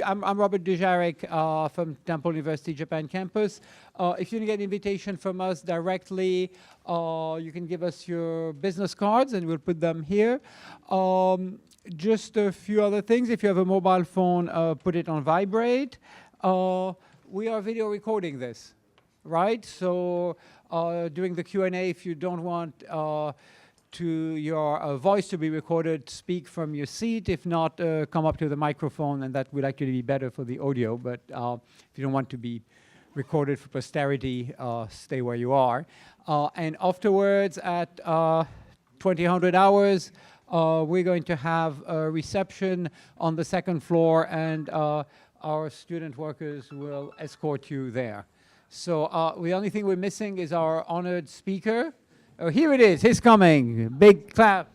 I'm Robert Dujarric from Temple University Japan campus. If you get an invitation from us directly, you can give us your business cards and we'll put them here. Just a few other things. If you have a mobile phone, put it on vibrate. We are video recording this, right? So during the Q&A, if you don't want your voice to be recorded, speak from your seat. If not, come up to the microphone, and that would actually be better for the audio. But if you don't want to be recorded for posterity, stay where you are. And afterwards, at 2000 hours, we're going to have a reception on the second floor, and our student workers will escort you there. So the only thing we're missing is our honored speaker. Oh, here it is. He's coming. Big clap.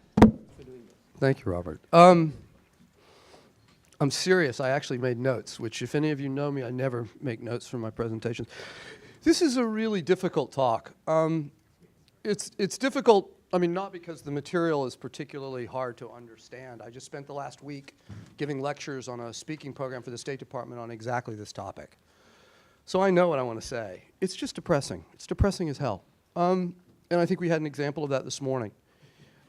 Thank you, Robert. I'm serious. I actually made notes, which if any of you know me, I never make notes for my presentations. This is a really difficult talk. It's difficult, I mean, not because the material is particularly hard to understand. I just spent the last week giving lectures on a speaking program for the State Department on exactly this topic. So I know what I want to say. It's just depressing. It's depressing as hell. And I think we had an example of that this morning.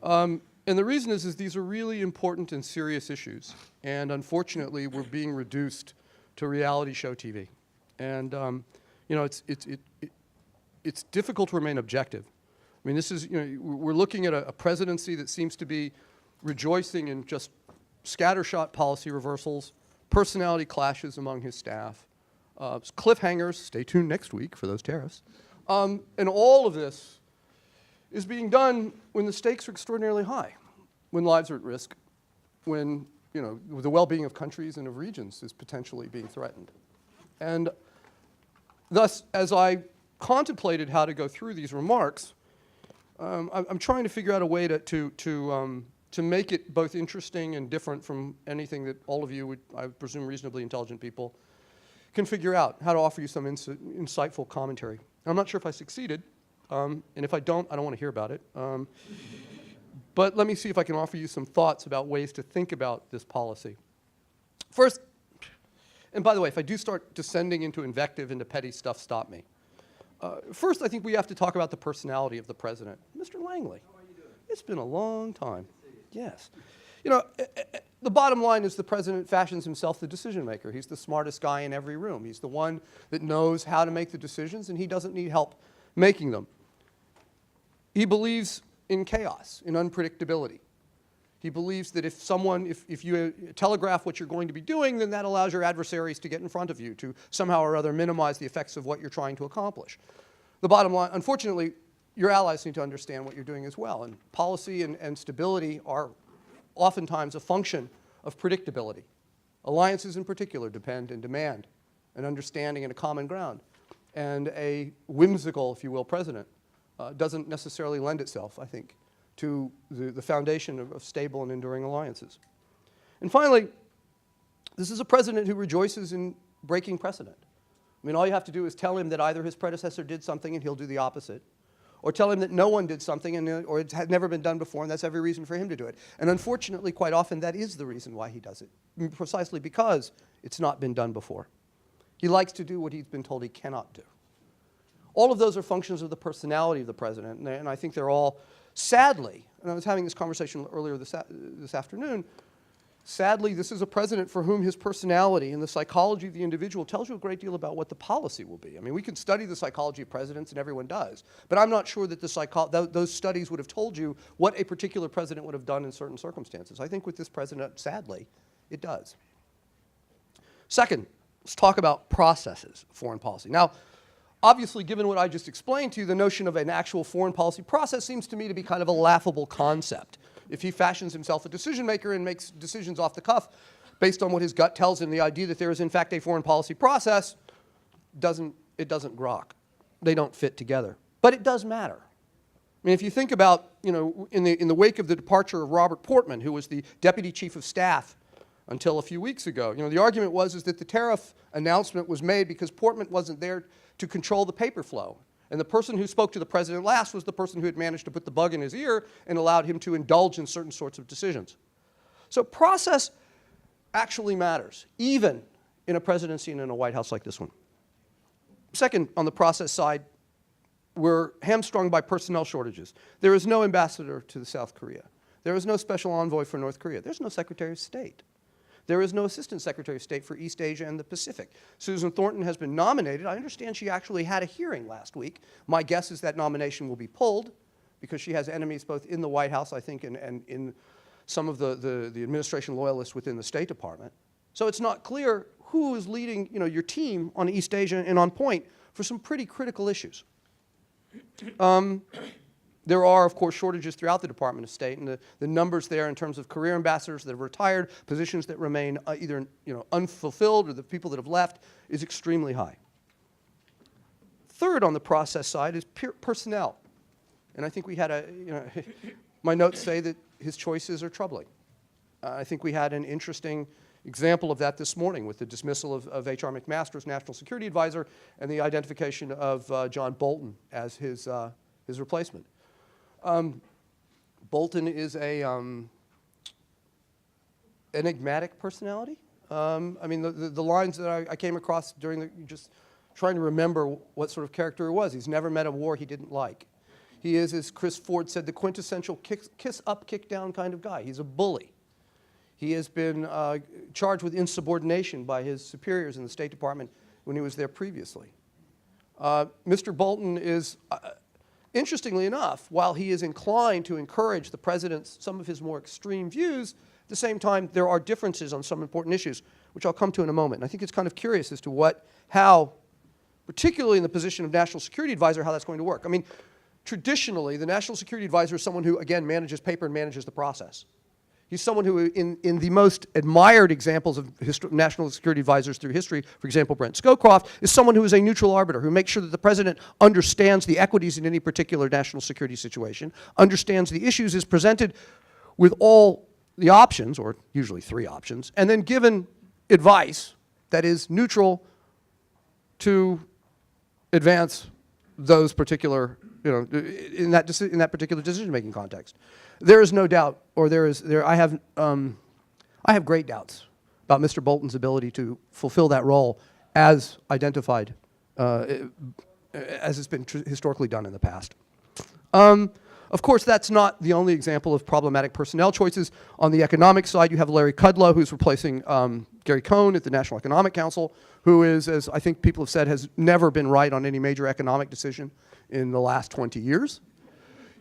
And the reason is these are really important and serious issues. And unfortunately, we're being reduced to reality show TV. And you know, it's difficult to remain objective. I mean, this is, you know, we're looking at a presidency that seems to be rejoicing in just scattershot policy reversals, personality clashes among his staff, cliffhangers, stay tuned next week for those tariffs. And all of this is being done when the stakes are extraordinarily high, when lives are at risk, when, you know, the well-being of countries and of regions is potentially being threatened. And thus, as I contemplated how to go through these remarks, I'm trying to figure out a way to make it both interesting and different from anything that all of you would, I presume, reasonably intelligent people can figure out, how to offer you some insightful commentary. I'm not sure if I succeeded. And if I don't want to hear about it. But let me see if I can offer you some thoughts about ways to think about this policy. First, and by the way, if I do start descending into invective, into petty stuff, stop me. First, I think we have to talk about the personality of the president. Mr. Langley. How are you doing? It's been a long time. Yes. You know, the bottom line is the president fashions himself the decision maker. He's the smartest guy in every room. He's the one that knows how to make the decisions, and he doesn't need help making them. He believes in chaos, in unpredictability. He believes that if you telegraph what you're going to be doing, then that allows your adversaries to get in front of you, to somehow or other minimize the effects of what you're trying to accomplish. The bottom line, unfortunately, your allies need to understand what you're doing as well. And policy and stability are oftentimes a function of predictability. Alliances in particular depend and demand an understanding and a common ground. And a whimsical, if you will, president doesn't necessarily lend itself, I think, to the foundation of stable and enduring alliances. And finally, this is a president who rejoices in breaking precedent. I mean, all you have to do is tell him that either his predecessor did something and he'll do the opposite, or tell him that no one did something or it had never been done before, and that's every reason for him to do it. And unfortunately, quite often, that is the reason why he does it, precisely because it's not been done before. He likes to do what he's been told he cannot do. All of those are functions of the personality of the president, and I think they're all, sadly, and I was having this conversation earlier this afternoon, sadly, this is a president for whom his personality and the psychology of the individual tells you a great deal about what the policy will be. I mean, we can study the psychology of presidents, and everyone does, but I'm not sure that those studies would have told you what a particular president would have done in certain circumstances. I think with this president, sadly, it does. Second, let's talk about processes of foreign policy. Now, obviously, given what I just explained to you, the notion of an actual foreign policy process seems to me to be kind of a laughable concept. If he fashions himself a decision maker and makes decisions off the cuff based on what his gut tells him, the idea that there is in fact a foreign policy process doesn't grok. They don't fit together. But it does matter. I mean, if you think about, you know, in the wake of the departure of Robert Portman, who was the deputy chief of staff until a few weeks ago, you know, the argument was that the tariff announcement was made because Portman wasn't there to control the paper flow. And the person who spoke to the president last was the person who had managed to put the bug in his ear and allowed him to indulge in certain sorts of decisions. So process actually matters, even in a presidency and in a White House like this one. Second, on the process side, we're hamstrung by personnel shortages. There is no ambassador to South Korea. There is no special envoy for North Korea. There's no Secretary of State. There is no Assistant Secretary of State for East Asia and the Pacific. Susan Thornton has been nominated. I understand she actually had a hearing last week. My guess is that nomination will be pulled because she has enemies both in the White House, I think, and in some of the administration loyalists within the State Department. So it's not clear who is leading, your team on East Asia and on point for some pretty critical issues. There are, of course, shortages throughout the Department of State, and the numbers there in terms of career ambassadors that have retired, positions that remain either unfulfilled or the people that have left is extremely high. Third on the process side is personnel. And I think we had my notes say that his choices are troubling. I think we had an interesting example of that this morning with the dismissal of H.R. McMaster as National Security Advisor and the identification of John Bolton as his replacement. Bolton is a enigmatic personality. I mean, the lines that I came across during just trying to remember what sort of character he was. He's never met a war he didn't like. He is, as Chris Ford said, the quintessential kiss up, kick down kind of guy. He's a bully. He has been charged with insubordination by his superiors in the State Department when he was there previously. Mr. Bolton is, interestingly enough, while he is inclined to encourage the president's, some of his more extreme views, at the same time there are differences on some important issues, which I'll come to in a moment. And I think it's kind of curious as to how, particularly in the position of National Security Advisor, how that's going to work. I mean, traditionally, the National Security Advisor is someone who, again, manages paper and manages the process. He's someone who, in the most admired examples of national security advisors through history, for example, Brent Scowcroft, is someone who is a neutral arbiter, who makes sure that the president understands the equities in any particular national security situation, understands the issues, is presented with all the options, or usually 3 options, and then given advice that is neutral to advance those particular, in that particular decision-making context. There is no doubt, or I have great doubts about Mr. Bolton's ability to fulfill that role as identified, as it's been historically done in the past. Of course, that's not the only example of problematic personnel choices. On the economic side, you have Larry Kudlow, who's replacing Gary Cohn at the National Economic Council, who is, as I think people have said, has never been right on any major economic decision in the last 20 years.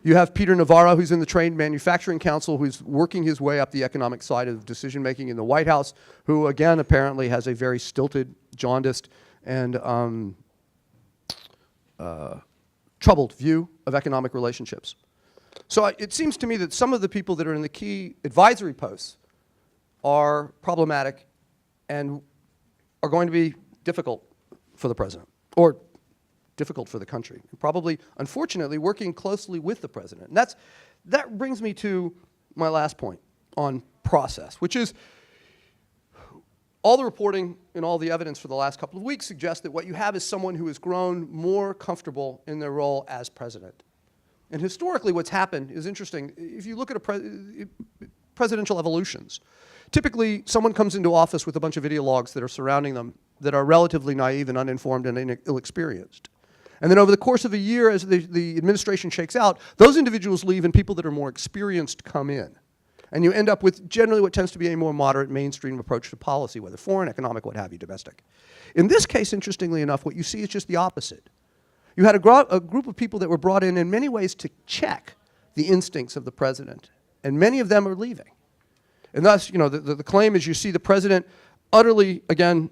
You have Peter Navarro, who's in the Trade Manufacturing Council, who's working his way up the economic side of decision-making in the White House, who, again, apparently has a very stilted, jaundiced, and troubled view of economic relationships. So it seems to me that some of the people that are in the key advisory posts are problematic and are going to be difficult for the president, or difficult for the country, and probably, unfortunately, working closely with the president. And that brings me to my last point on process, which is all the reporting and all the evidence for the last couple of weeks suggests that what you have is someone who has grown more comfortable in their role as president. And historically, what's happened is interesting. If you look at presidential evolutions, typically someone comes into office with a bunch of ideologues that are surrounding them that are relatively naive and uninformed and ill-experienced. And then over the course of a year, as the administration shakes out, those individuals leave and people that are more experienced come in. And you end up with generally what tends to be a more moderate mainstream approach to policy, whether foreign, economic, what have you, domestic. In this case, interestingly enough, what you see is just the opposite. You had a group of people that were brought in many ways to check the instincts of the president, and many of them are leaving. And thus, the claim is you see the president utterly, again,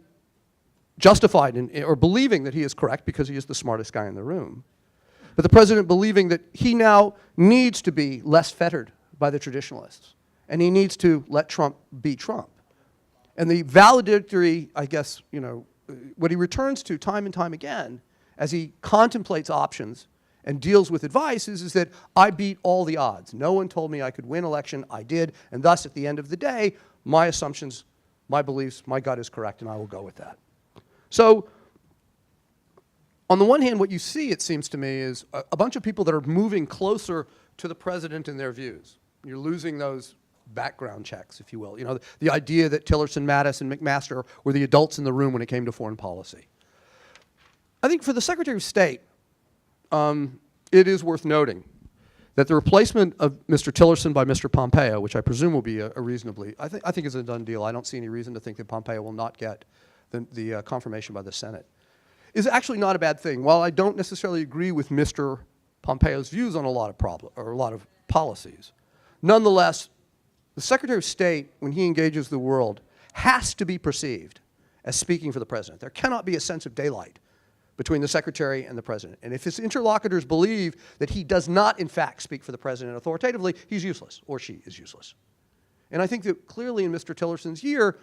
justified or believing that he is correct because he is the smartest guy in the room. But the president believing that he now needs to be less fettered by the traditionalists, and he needs to let Trump be Trump. And the valedictory, I guess, what he returns to time and time again as he contemplates options and deals with advice is that I beat all the odds. No one told me I could win election. I did. And thus, at the end of the day, my assumptions, my beliefs, my gut is correct, and I will go with that. So on the one hand, what you see, it seems to me, is a bunch of people that are moving closer to the president in their views. You're losing those background checks, if you will. You know, the idea that Tillerson, Mattis, and McMaster were the adults in the room when it came to foreign policy. I think for the Secretary of State, it is worth noting that the replacement of Mr. Tillerson by Mr. Pompeo, which I presume will be a reasonably, I think is a done deal. I don't see any reason to think that Pompeo will not get the confirmation by the Senate, is actually not a bad thing. While I don't necessarily agree with Mr. Pompeo's views on a lot of policies, nonetheless, the Secretary of State, when he engages the world, has to be perceived as speaking for the President. There cannot be a sense of daylight between the Secretary and the President. And if his interlocutors believe that he does not, in fact, speak for the President authoritatively, he's useless, or she is useless. And I think that clearly in Mr. Tillerson's year,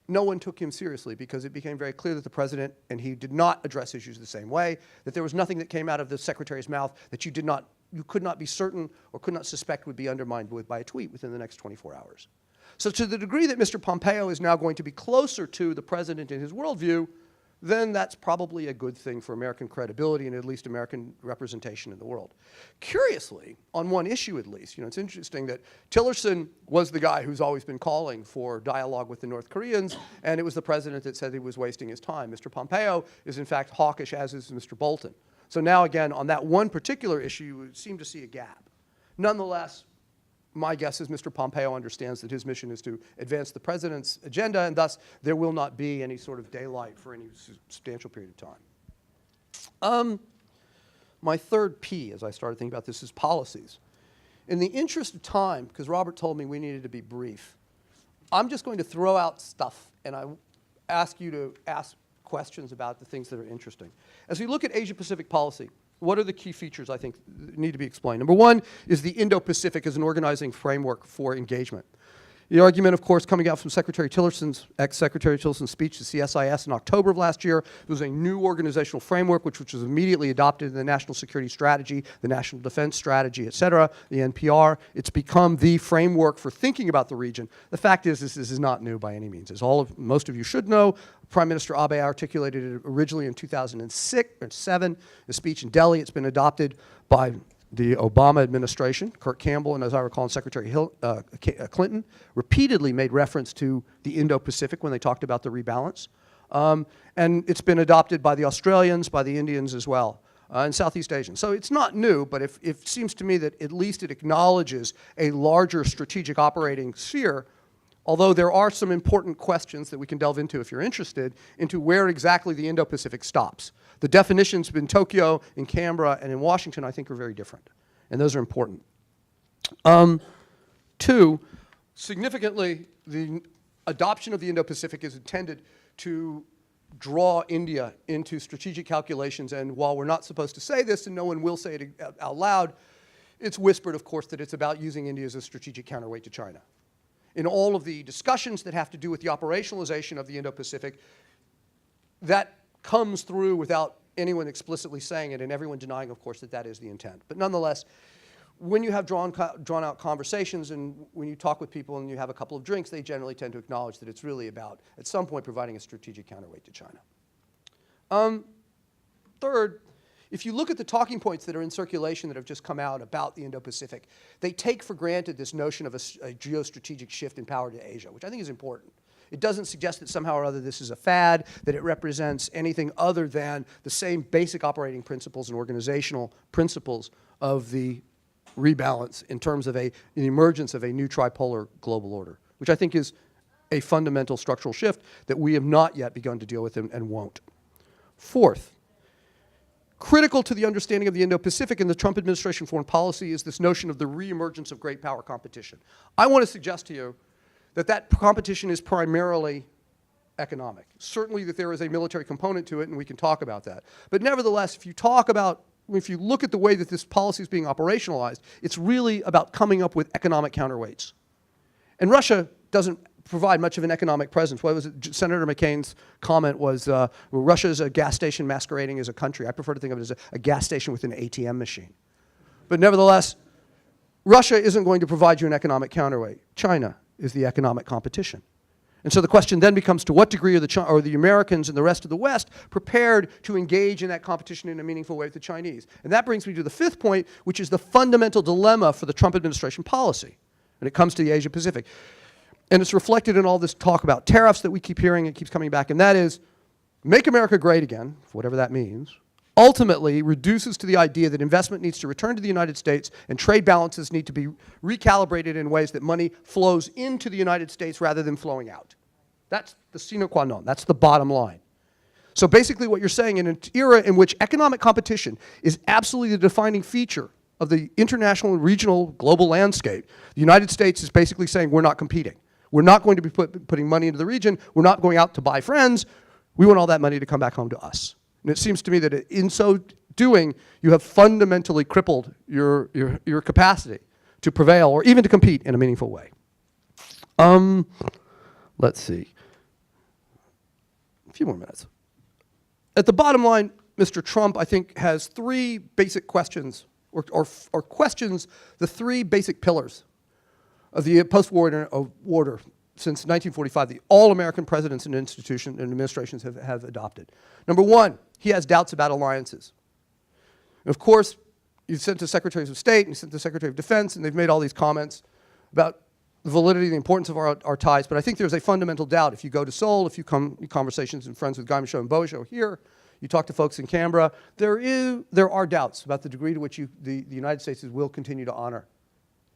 no one took him seriously because it became very clear that the President and he did not address issues the same way, that there was nothing that came out of the Secretary's mouth that you could not be certain or could not suspect would be undermined by a tweet within the next 24 hours. So to the degree that Mr. Pompeo is now going to be closer to the President in his worldview, then that's probably a good thing for American credibility and at least American representation in the world. Curiously, on one issue at least, you know, it's interesting that Tillerson was the guy who's always been calling for dialogue with the North Koreans, and it was the President that said he was wasting his time. Mr. Pompeo is in fact hawkish, as is Mr. Bolton. So now again, on that one particular issue, you would seem to see a gap. Nonetheless, my guess is Mr. Pompeo understands that his mission is to advance the President's agenda, and thus there will not be any sort of daylight for any substantial period of time. My third P, as I started thinking about this, is policies. In the interest of time, because Robert told me we needed to be brief, I'm just going to throw out stuff, and I ask you to ask questions about the things that are interesting. As we look at Asia-Pacific policy, what are the key features I think need to be explained? Number one is the Indo-Pacific as an organizing framework for engagement. The argument, of course, coming out from Secretary Tillerson's, ex-Secretary Tillerson's speech to CSIS in October of last year, was a new organizational framework which was immediately adopted in the National Security Strategy, the National Defense Strategy, et cetera, the NPR. It's become the framework for thinking about the region. The fact is, this is not new by any means. As most of you should know, Prime Minister Abe articulated it originally in 2006 or 2007, a speech in Delhi. It's been adopted by the Obama administration. Kurt Campbell, and as I recall, Secretary Clinton repeatedly made reference to the Indo-Pacific when they talked about the rebalance. And it's been adopted by the Australians, by the Indians as well, and Southeast Asians. So it's not new, but it seems to me that at least it acknowledges a larger strategic operating sphere, although there are some important questions that we can delve into if you're interested, into where exactly the Indo-Pacific stops. The definitions in Tokyo, in Canberra, and in Washington, I think, are very different, and those are important. Two, significantly, the adoption of the Indo-Pacific is intended to draw India into strategic calculations, and while we're not supposed to say this, and no one will say it out loud, it's whispered, of course, that it's about using India as a strategic counterweight to China. In all of the discussions that have to do with the operationalization of the Indo-Pacific, that comes through without anyone explicitly saying it and everyone denying, of course, that that is the intent. But nonetheless, when you have drawn out conversations and when you talk with people and you have a couple of drinks, they generally tend to acknowledge that it's really about, at some point, providing a strategic counterweight to China. Third, if you look at the talking points that are in circulation that have just come out about the Indo-Pacific, they take for granted this notion of a geostrategic shift in power to Asia, which I think is important. It doesn't suggest that somehow or other this is a fad, that it represents anything other than the same basic operating principles and organizational principles of the rebalance in terms of the emergence of a new tripolar global order, which I think is a fundamental structural shift that we have not yet begun to deal with and won't. Fourth, critical to the understanding of the Indo-Pacific and the Trump administration foreign policy is this notion of the reemergence of great power competition. I want to suggest to you that that competition is primarily economic. Certainly that there is a military component to it, and we can talk about that. But nevertheless, if you look at the way that this policy is being operationalized, it's really about coming up with economic counterweights. And Russia doesn't provide much of an economic presence. What was it? Senator McCain's comment was, well, Russia is a gas station masquerading as a country. I prefer to think of it as a gas station with an ATM machine. But nevertheless, Russia isn't going to provide you an economic counterweight. China is the economic competition. And so the question then becomes, to what degree are the Americans and the rest of the West prepared to engage in that competition in a meaningful way with the Chinese? And that brings me to the fifth point, which is the fundamental dilemma for the Trump administration policy, when it comes to the Asia-Pacific. And it's reflected in all this talk about tariffs that we keep hearing and keeps coming back, and that is, make America great again, whatever that means, ultimately reduces to the idea that investment needs to return to the United States and trade balances need to be recalibrated in ways that money flows into the United States rather than flowing out. That's the sine qua non. That's the bottom line. So basically what you're saying, in an era in which economic competition is absolutely the defining feature of the international and regional global landscape, the United States is basically saying we're not competing. We're not going to be putting money into the region. We're not going out to buy friends. We want all that money to come back home to us. And it seems to me that in so doing, you have fundamentally crippled your capacity to prevail or even to compete in a meaningful way. Let's see. A few more minutes. At the bottom line, Mr. Trump, I think, has three basic questions, or questions the three basic pillars of the post-war order since 1945, the all-American presidents and institutions and administrations have adopted. Number one, he has doubts about alliances. And of course, you've sent to secretaries of state and you sent to Secretary of Defense, and they've made all these comments about the validity and the importance of our ties, but I think there's a fundamental doubt. If you go to Seoul, if you come in conversations and friends with Guy Michaud and Bojo here, you talk to folks in Canberra, there are doubts about the degree to which the United States will continue to honor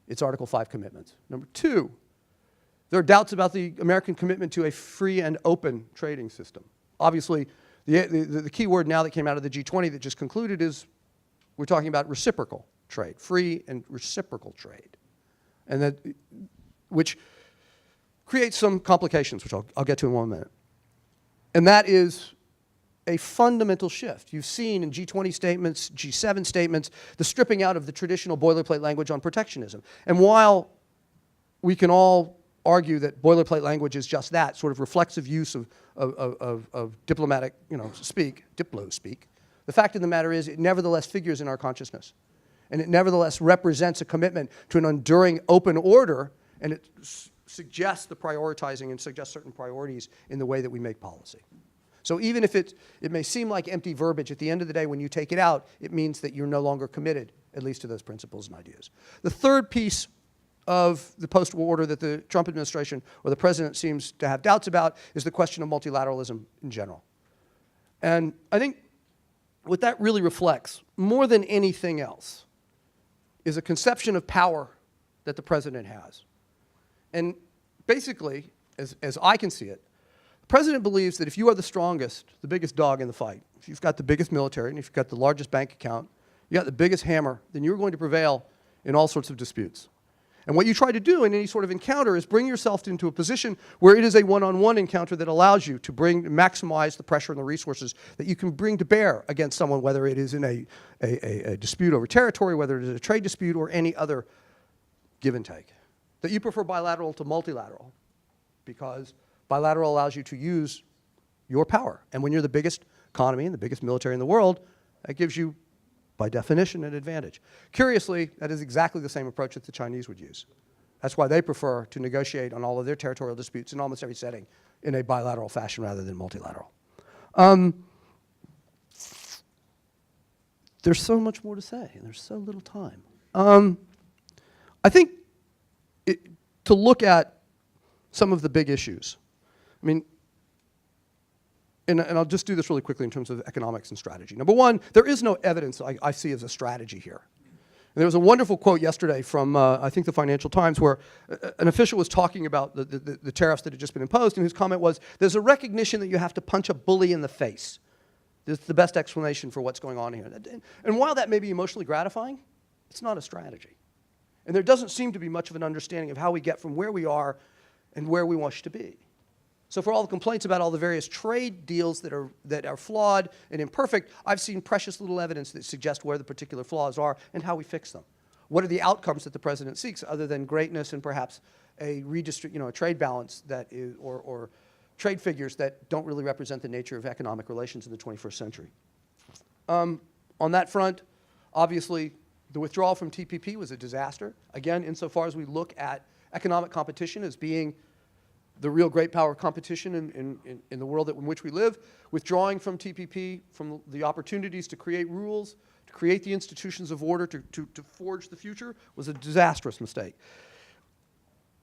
its Article 5 commitments. Number two, there are doubts about the American commitment to a free and open trading system. Obviously, the key word now that came out of the G20 that just concluded is we're talking about reciprocal trade, free and reciprocal trade, and that which creates some complications, which I'll get to in 1 minute. And that is a fundamental shift. You've seen in G20 statements, G7 statements, the stripping out of the traditional boilerplate language on protectionism. And while we can all argue that boilerplate language is just that, sort of reflexive use of diplomatic, diplo speak, the fact of the matter is it nevertheless figures in our consciousness. And it nevertheless represents a commitment to an enduring open order, and it suggests the prioritizing and suggests certain priorities in the way that we make policy. So even if it may seem like empty verbiage, at the end of the day, when you take it out, it means that you're no longer committed, at least to those principles and ideas. The third piece of the post-war order that the Trump administration or the president seems to have doubts about is the question of multilateralism in general. And I think what that really reflects, more than anything else, is a conception of power that the president has. And basically, as I can see it, the president believes that if you are the strongest, the biggest dog in the fight, if you've got the biggest military and if you've got the largest bank account, you got the biggest hammer, then you're going to prevail in all sorts of disputes. And what you try to do in any sort of encounter is bring yourself into a position where it is a one-on-one encounter that allows you to maximize the pressure and the resources that you can bring to bear against someone, whether it is in a dispute over territory, whether it is a trade dispute, or any other give and take. That you prefer bilateral to multilateral because bilateral allows you to use your power. And when you're the biggest economy and the biggest military in the world, that gives you, by definition, an advantage. Curiously, that is exactly the same approach that the Chinese would use. That's why they prefer to negotiate on all of their territorial disputes in almost every setting in a bilateral fashion rather than multilateral. There's so much more to say, and there's so little time. I think to look at some of the big issues, I mean, and I'll just do this really quickly in terms of economics and strategy. Number one, there is no evidence I see as a strategy here. And there was a wonderful quote yesterday from, I think, the Financial Times, where an official was talking about the tariffs that had just been imposed, and his comment was, there's a recognition that you have to punch a bully in the face. This is the best explanation for what's going on here. And while that may be emotionally gratifying, it's not a strategy. And there doesn't seem to be much of an understanding of how we get from where we are and where we wish to be. So for all the complaints about all the various trade deals that are flawed and imperfect, I've seen precious little evidence that suggests where the particular flaws are and how we fix them. What are the outcomes that the president seeks other than greatness and perhaps a trade balance that is, or trade figures that don't really represent the nature of economic relations in the 21st century. On that front, obviously, the withdrawal from TPP was a disaster. Again, insofar as we look at economic competition as being the real great power competition in the world in which we live, withdrawing from TPP, from the opportunities to create rules, to create the institutions of order, to forge the future, was a disastrous mistake.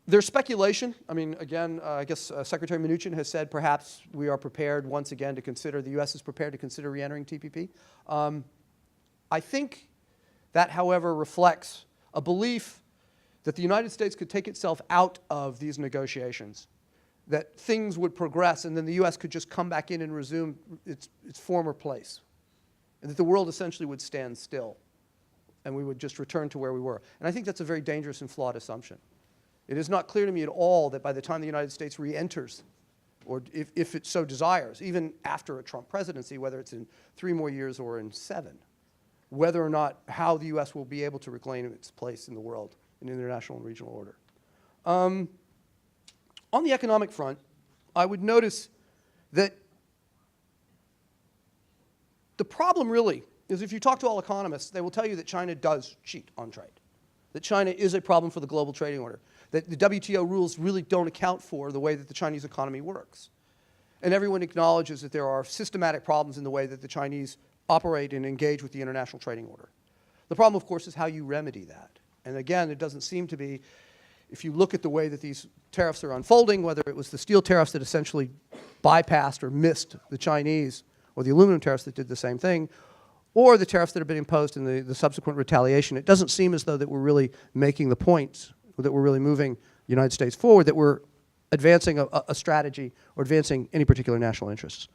There's speculation. I mean, again, I guess Secretary Mnuchin has said perhaps we are prepared once again to consider, the U.S. is prepared to consider re-entering TPP. I think that, however, reflects a belief that the United States could take itself out of these negotiations, that things would progress, and then the U.S. could just come back in and resume its former place, and that the world essentially would stand still, and we would just return to where we were. And I think that's a very dangerous and flawed assumption. It is not clear to me at all that by the time the United States re-enters, or if it so desires, even after a Trump presidency, whether it's in 3 more years or in 7, whether or not how the U.S. will be able to reclaim its place in the world, in international and regional order. On the economic front, I would notice that the problem really is, if you talk to all economists, they will tell you that China does cheat on trade, that China is a problem for the global trading order, that the WTO rules really don't account for the way that the Chinese economy works. And everyone acknowledges that there are systematic problems in the way that the Chinese operate and engage with the international trading order. The problem, of course, is how you remedy that. And again, it doesn't seem to be, if you look at the way that these tariffs are unfolding, whether it was the steel tariffs that essentially bypassed or missed the Chinese, or the aluminum tariffs that did the same thing, or the tariffs that have been imposed in the subsequent retaliation, it doesn't seem as though that we're really making the points, or that we're really moving the United States forward, that we're advancing a strategy or advancing any particular national interests.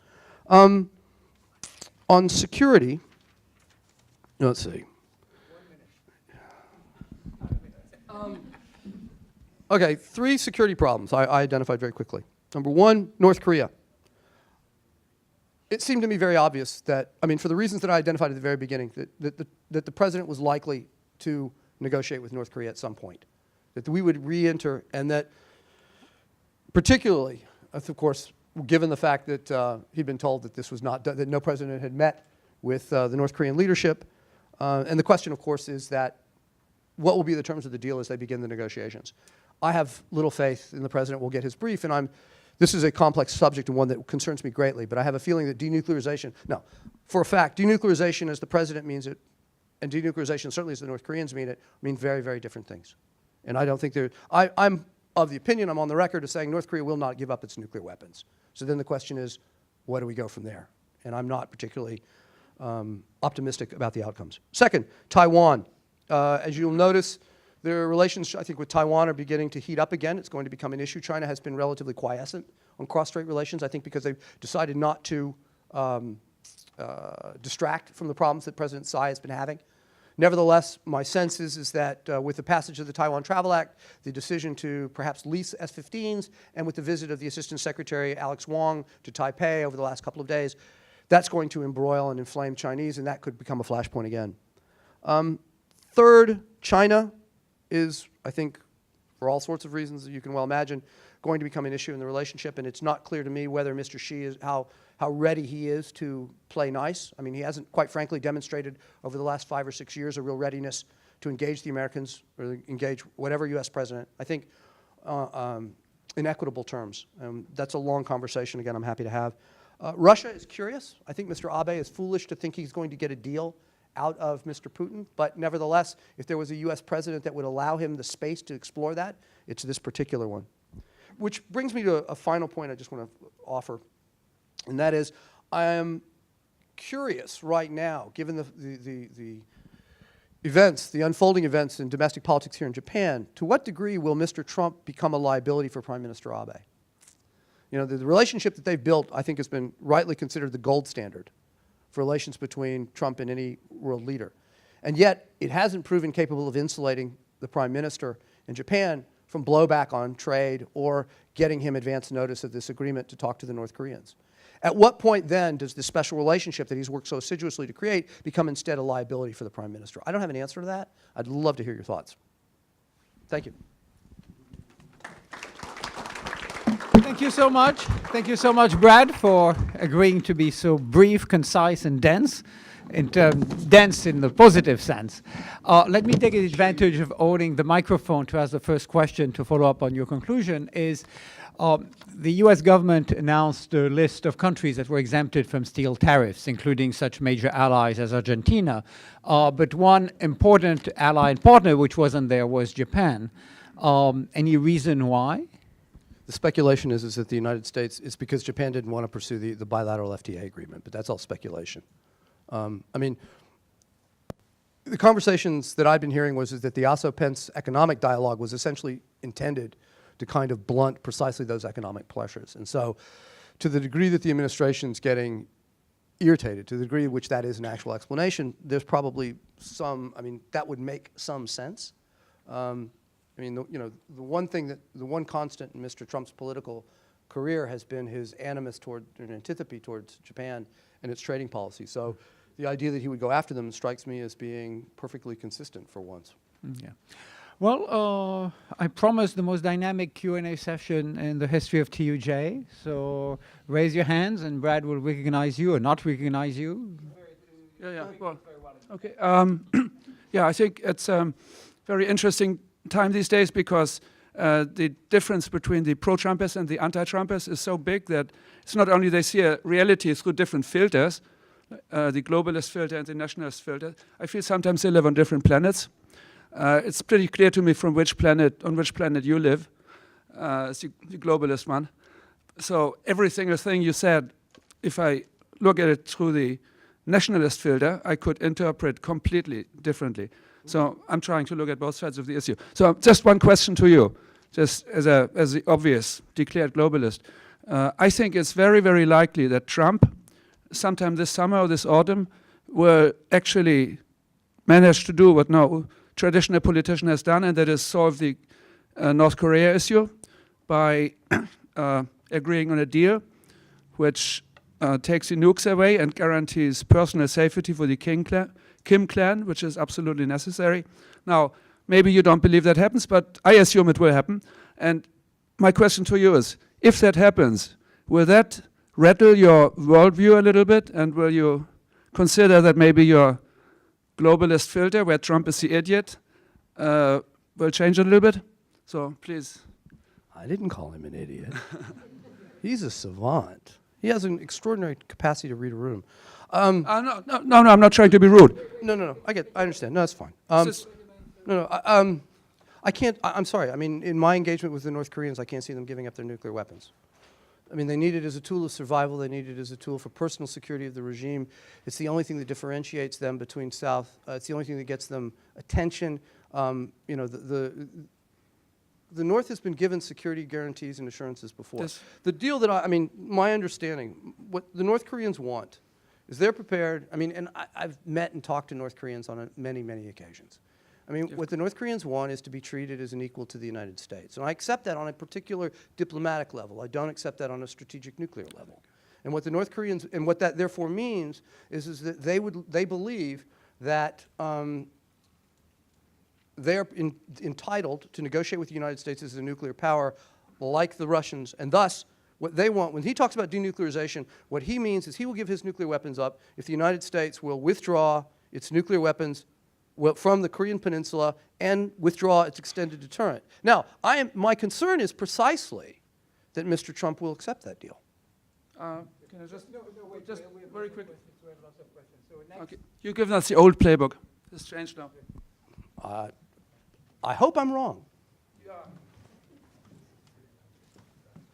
On security, let's see. Okay, 3 security problems I identified very quickly. Number 1, North Korea. It seemed to me very obvious that, I mean, for the reasons that I identified at the very beginning, that the president was likely to negotiate with North Korea at some point, that we would re-enter, and that particularly, of course, given the fact that he'd been told that this was not done, that no president had met with the North Korean leadership. And the question, of course, is that what will be the terms of the deal as they begin the negotiations? I have little faith in the president will get his brief, and this is a complex subject and one that concerns me greatly, but I have a feeling that denuclearization, no, for a fact, denuclearization as the president means it, and denuclearization certainly as the North Koreans mean it, mean very, very different things. And I don't think I'm of the opinion, I'm on the record of saying North Korea will not give up its nuclear weapons. So then the question is, where do we go from there? And I'm not particularly optimistic about the outcomes. Second, Taiwan. As you'll notice, their relations, I think, with Taiwan are beginning to heat up again. It's going to become an issue. China has been relatively quiescent on cross-strait relations, I think because they've decided not to distract from the problems that President Tsai has been having. Nevertheless, my sense is that with the passage of the Taiwan Travel Act, the decision to perhaps lease S-15s, and with the visit of the Assistant Secretary Alex Wong to Taipei over the last couple of days, that's going to embroil and inflame Chinese, and that could become a flashpoint again. Third, China is, I think, for all sorts of reasons that you can well imagine, going to become an issue in the relationship, and it's not clear to me whether Mr. Xi is, how ready he is to play nice. I mean, he hasn't, quite frankly, demonstrated over the last 5 or 6 years a real readiness to engage the Americans or engage whatever U.S. president, I think, in equitable terms. That's a long conversation, again, I'm happy to have. Russia is curious. I think Mr. Abe is foolish to think he's going to get a deal out of Mr. Putin, but nevertheless, if there was a U.S. president that would allow him the space to explore that, it's this particular one. Which brings me to a final point I just want to offer, and that is, I am curious right now, given the events, the unfolding events in domestic politics here in Japan, to what degree will Mr. Trump become a liability for Prime Minister Abe? You know, the relationship that they've built, I think, has been rightly considered the gold standard for relations between Trump and any world leader. And yet, it hasn't proven capable of insulating the Prime Minister in Japan from blowback on trade or getting him advance notice of this agreement to talk to the North Koreans. At what point then does this special relationship that he's worked so assiduously to create become instead a liability for the Prime Minister? I don't have an answer to that. I'd love to hear your thoughts. Thank you. Thank you so much. Thank you so much, Brad, for agreeing to be so brief, concise, and dense. Dense in the positive sense. Let me take advantage of owning the microphone to ask the first question to follow up on your conclusion is, the U.S. government announced a list of countries that were exempted from steel tariffs, including such major allies as Argentina. But one important ally and partner which wasn't there was Japan. Any reason why? The speculation is that the United States, it's because Japan didn't want to pursue the bilateral FTA agreement, but that's all speculation. I mean, the conversations that I've been hearing was that the Osso-Pence economic dialogue was essentially intended to kind of blunt precisely those economic pressures. And so to the degree that the administration's getting irritated, to the degree to which that is an actual explanation, there's probably some, I mean, that would make some sense. I mean, the one thing that, the one constant in Mr. Trump's political career has been his animus toward, an antipathy towards Japan and its trading policy. So the idea that he would go after them strikes me as being perfectly consistent for once. Yeah. Well, I promised the most dynamic Q&A session in the history of TUJ. So raise your hands and Brad will recognize you or not recognize you. Yeah. Well, okay. Yeah, I think it's very interesting time these days because the difference between the pro-Trumpers and the anti-Trumpers is so big that it's not only they see a reality through different filters, the globalist filter and the nationalist filter. I feel sometimes they live on different planets. It's pretty clear to me from which planet, on which planet you live. It's the globalist one. So every single thing you said, if I look at it through the nationalist filter, I could interpret completely differently. So I'm trying to look at both sides of the issue. So just one question to you, just as the obvious declared globalist. I think it's very, very likely that Trump, sometime this summer or this autumn, will actually manage to do what no traditional politician has done, and that is solve the North Korea issue by agreeing on a deal which takes the nukes away and guarantees personal safety for the Kim clan, which is absolutely necessary. Now, maybe you don't believe that happens, but I assume it will happen. And my question to you is, if that happens, will that rattle your worldview a little bit, and will you consider that maybe your globalist filter, where Trump is the idiot, will change a little bit? So please. I didn't call him an idiot. He's a savant. He has an extraordinary capacity to read a room. No, I'm not trying to be rude. No. I understand. No, that's fine. I can't. I'm sorry. I mean, in my engagement with the North Koreans, I can't see them giving up their nuclear weapons. I mean, they need it as a tool of survival. They need it as a tool for personal security of the regime. It's the only thing that differentiates them between South. It's the only thing that gets them attention. You know, the North has been given security guarantees and assurances before. Yes. The deal that I mean, my understanding, what the North Koreans want is they're prepared. I mean, and I've met and talked to North Koreans on many, many occasions. I mean, what the North Koreans want is to be treated as an equal to the United States. And I accept that on a particular diplomatic level. I don't accept that on a strategic nuclear level. And what the North Koreans, and what that therefore means is that they believe that they're entitled to negotiate with the United States as a nuclear power like the Russians. And thus, what they want, when he talks about denuclearization, what he means is he will give his nuclear weapons up if the United States will withdraw its nuclear weapons from the Korean Peninsula and withdraw its extended deterrent. Now, my concern is precisely that Mr. Trump will accept that deal. Can I just very quickly? Okay. You've given us the old playbook. It's changed now. I hope I'm wrong. Yeah.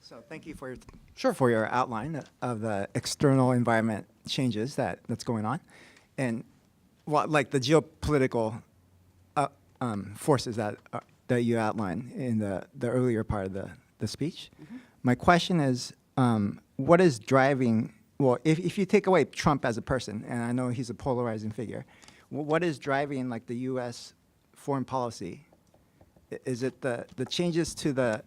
So thank you for Sure. your outline of the external environment changes that's going on, and like the geopolitical forces that you outlined in the earlier part of the speech. Mm-hmm. My question is, what is driving? Well, if you take away Trump as a person, and I know he's a polarizing figure, what is driving like the U.S. foreign policy? Is it the changes to the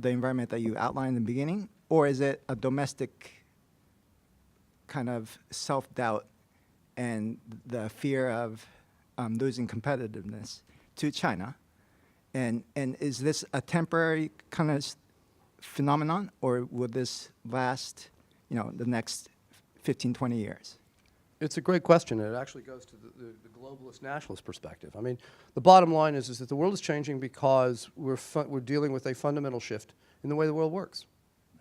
environment that you outlined in the beginning, or is it a domestic kind of self-doubt and the fear of losing competitiveness to China? And is this a temporary kind of phenomenon, or will this last, the next 15, 20 years? It's a great question, and it actually goes to the globalist nationalist perspective. I mean, the bottom line is that the world is changing because we're dealing with a fundamental shift in the way the world works,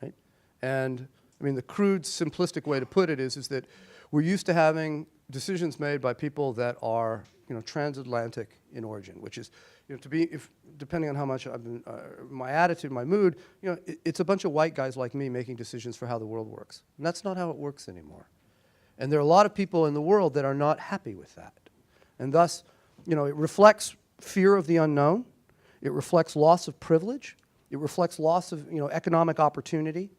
right? And I mean, the crude, simplistic way to put it is that we're used to having decisions made by people that are, transatlantic in origin, which is, to be, depending on how much I've been, my attitude, my mood, it's a bunch of white guys like me making decisions for how the world works. And that's not how it works anymore. And there are a lot of people in the world that are not happy with that. And thus, it reflects fear of the unknown. It reflects loss of privilege. It reflects loss of, economic opportunity.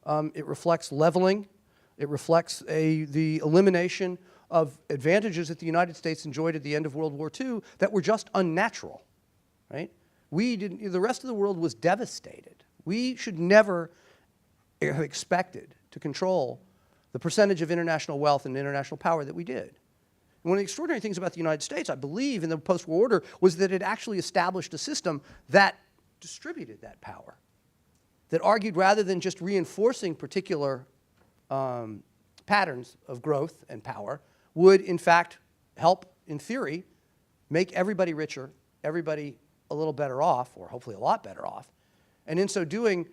It reflects leveling. It reflects the elimination of advantages that the United States enjoyed at the end of World War II that were just unnatural, right? The rest of the world was devastated. We should never have expected to control the percentage of international wealth and international power that we did. And one of the extraordinary things about the United States, I believe, in the post-war order, was that it actually established a system that distributed that power, that argued rather than just reinforcing particular patterns of growth and power, would in fact help, in theory, make everybody richer, everybody a little better off, or hopefully a lot better off, and in so doing,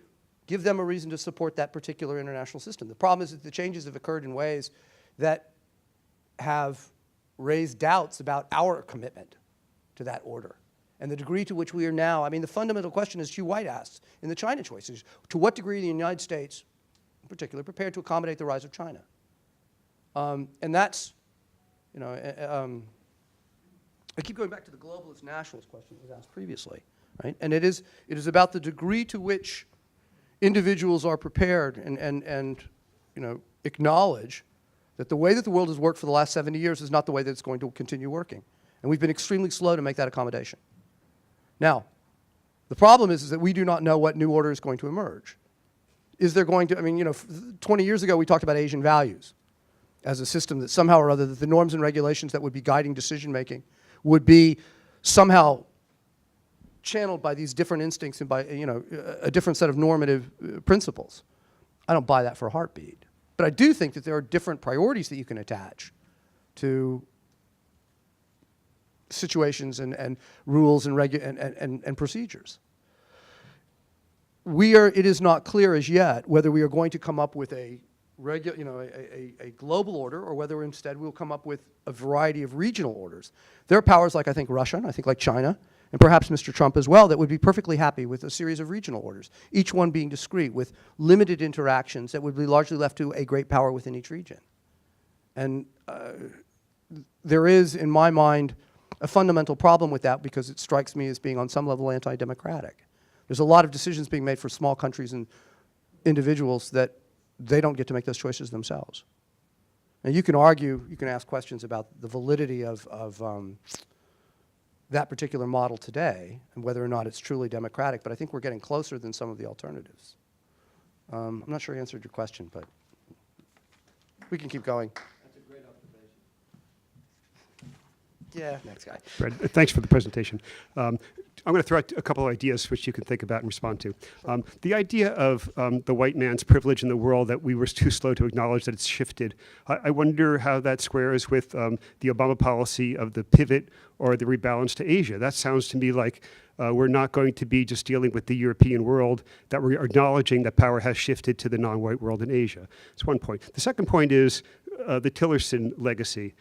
give them a reason to support that particular international system. The problem is that the changes have occurred in ways that have raised doubts about our commitment to that order. And the degree to which we are now, the fundamental question, as Hugh White asks in the China choice, is to what degree the United States, in particular, prepared to accommodate the rise of China? And that's, I keep going back to the globalist nationalist question that was asked previously, right? And it is about the degree to which individuals are prepared and acknowledge that the way that the world has worked for the last 70 years is not the way that it's going to continue working. And we've been extremely slow to make that accommodation. Now, the problem is that we do not know what new order is going to emerge. Is there going to, 20 years ago we talked about Asian values as a system that somehow or other, that the norms and regulations that would be guiding decision-making would be somehow channeled by these different instincts and by, a different set of normative principles. I don't buy that for a heartbeat. But I do think that there are different priorities that you can attach to situations and rules and procedures. It is not clear as yet whether we are going to come up with a global order, or whether instead we'll come up with a variety of regional orders. There are powers like, I think, Russia, and I think like China, and perhaps Mr. Trump as well, that would be perfectly happy with a series of regional orders, each one being discrete with limited interactions that would be largely left to a great power within each region. And there is, in my mind, a fundamental problem with that, because it strikes me as being on some level anti-democratic. There's a lot of decisions being made for small countries and individuals that they don't get to make those choices themselves. And you can argue, you can ask questions about the validity of that particular model today and whether or not it's truly democratic, but I think we're getting closer than some of the alternatives. I'm not sure I answered your question, but we can keep going. That's a great observation. Yeah, next guy. Brad, thanks for the presentation. I'm going to throw out a couple of ideas which you can think about and respond to. The idea of the white man's privilege in the world, that we were too slow to acknowledge that it's shifted. I wonder how that squares with the Obama policy of the pivot or the rebalance to Asia. That sounds to me like we're not going to be just dealing with the European world, that we're acknowledging that power has shifted to the non-white world in Asia. That's one point. The second point is the Tillerson legacy.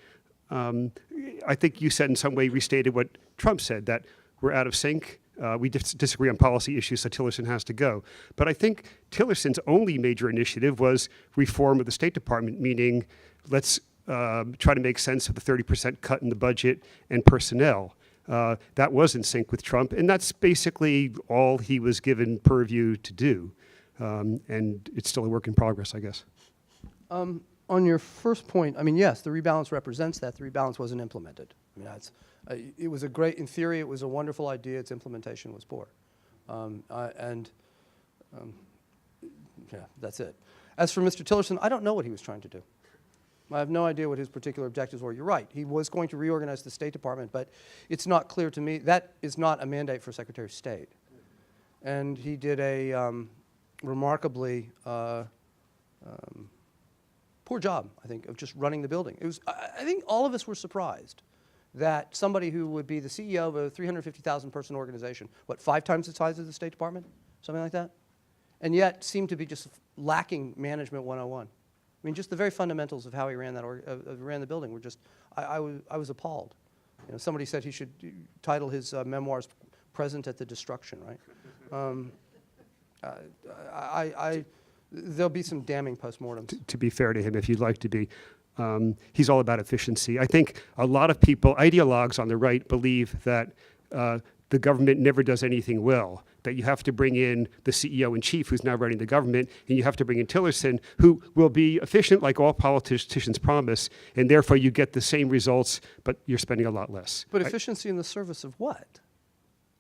I think you said in some way restated what Trump said, that we're out of sync. We disagree on policy issues, so Tillerson has to go. But I think Tillerson's only major initiative was reform of the State Department, meaning let's try to make sense of the 30% cut in the budget and personnel. That was in sync with Trump, and that's basically all he was given purview to do. And it's still a work in progress, I guess. On your first point, yes, the rebalance represents that. The rebalance wasn't implemented. It was a great, in theory, it was a wonderful idea. Its implementation was poor. Yeah, that's it. As for Mr. Tillerson, I don't know what he was trying to do. I have no idea what his particular objectives were. You're right. He was going to reorganize the State Department, but it's not clear to me. That is not a mandate for Secretary of State. And he did a remarkably poor job, I think, of just running the building. It was, I think all of us were surprised that somebody who would be the CEO of a 350,000 person organization, 5 times the size of the State Department? Something like that? and yet seem to be just lacking management 101. I mean, just the very fundamentals of how he ran that ran the building were just. I was appalled. You know, somebody said he should title his memoirs "Present at the Destruction," right? There'll be some damning postmortems. To be fair to him, if you'd like to be, he's all about efficiency. I think a lot of people, ideologues on the right, believe that the government never does anything well, that you have to bring in the CEO-in-chief who's now running the government, and you have to bring in Tillerson, who will be efficient like all politicians promise, and therefore you get the same results, but you're spending a lot less. But efficiency in the service of what?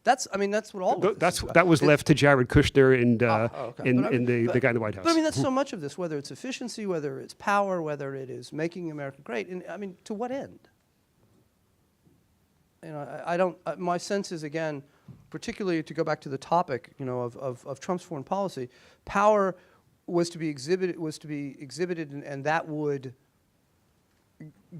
That's what all of this is about. That was left to Jared Kushner and, okay. and the guy in the White House. But I mean, that's so much of this, whether it's efficiency, whether it's power, whether it is making America great. And I mean, to what end? You know, I don't. My sense is, again, particularly to go back to the topic, you know, of Trump's foreign policy, power was to be exhibited, and that would